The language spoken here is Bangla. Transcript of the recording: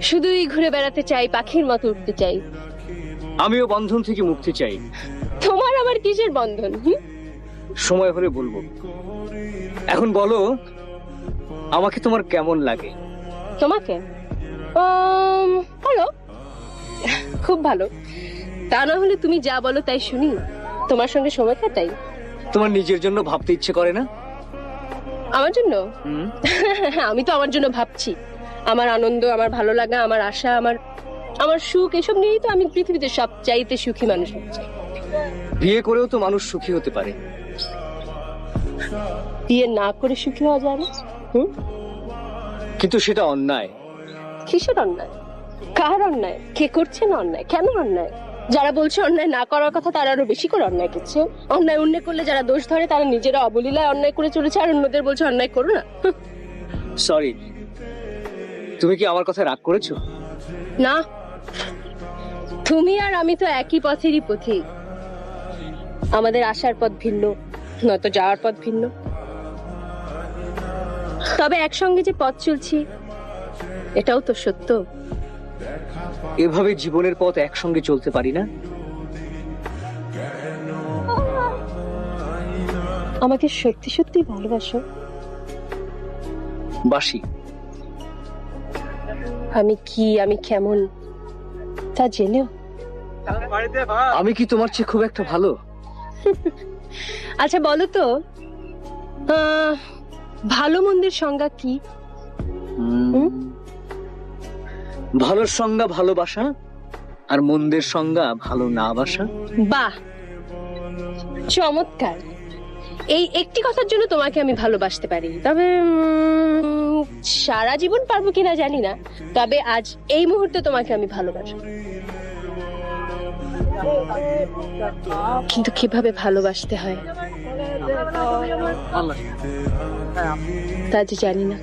শুধুই ঘুরে বেড়াতে চাই, পাখির মতো উঠতে চাই। আমিও বন্ধন থেকে মুক্তি চাই। তোমার আবার কিসের বন্ধন? সময় হলে বলবো। এখন বলো, আমাকে তোমার কেমন লাগে? তোমাকে ভালো, খুব ভালো। তা না হলে তুমি যা বলো তাই শুনি, তোমার সঙ্গে সময় কাটাই। তোমার নিজের জন্য ভাবতে ইচ্ছে করে না? আমার জন্য? আমি তো আমার জন্য ভাবছি। আমার আনন্দ, আমার ভালো লাগা, আমার আশা, আমার আমার সুখ, এসব নিয়েই তো আমি পৃথিবীতে সবচাইতে সুখী মানুষ হচ্ছি। বিয়ে করেও তো মানুষ সুখী হতে পারে। বিয়ে না করে সুখী হওয়া যায় না? কিন্তু সেটা অন্যায়। কিসের অন্যায়? কার অন্যায়? কে করছে না অন্যায়? কেন অন্যায়? যারা বলছে অন্যায় না করার কথা, তারা আরো বেশি করে অন্যায় করছে। অন্যায় উন্নয় করলে যারা দোষ ধরে, তারা নিজেরা অবলীলায় অন্যায় করে চলেছে, আর অন্যদের বলছে অন্যায় করো না। সরি, তুমি কি আমার কথায় রাগ করেছো? না, তুমি আর আমি তো একই পথেরই পথিক। আমাদের আসার পথ ভিন্ন, নয়তো যাওয়ার পথ ভিন্ন। তবে একসঙ্গে যে পথ চলছি, এটাও তো সত্য। এভাবে জীবনের পথ একসঙ্গে চলতে পারি না। আমাকে সত্যি সত্যি ভালোবাসো? বাসি। আমি কি, আমি কেমন তা জেনেও? আমি কি তোমার চেয়ে খুব একটা ভালো? আচ্ছা বলো তো, ভালো মন্দের সংজ্ঞা কি? ভালোর সংজ্ঞা ভালোবাসা, আর মন্দের সংজ্ঞা ভালো না বাসা। বাহ, চমৎকার। এই একটি কথার জন্য তোমাকে আমি ভালোবাসতে পারি, তবে সারা জীবন পারবো কিনা জানি না। তবে আজ এই মুহূর্তে তোমাকে আমি ভালোবাসি। কিন্তু কিভাবে ভালোবাসতে হয় তা যে জানি না।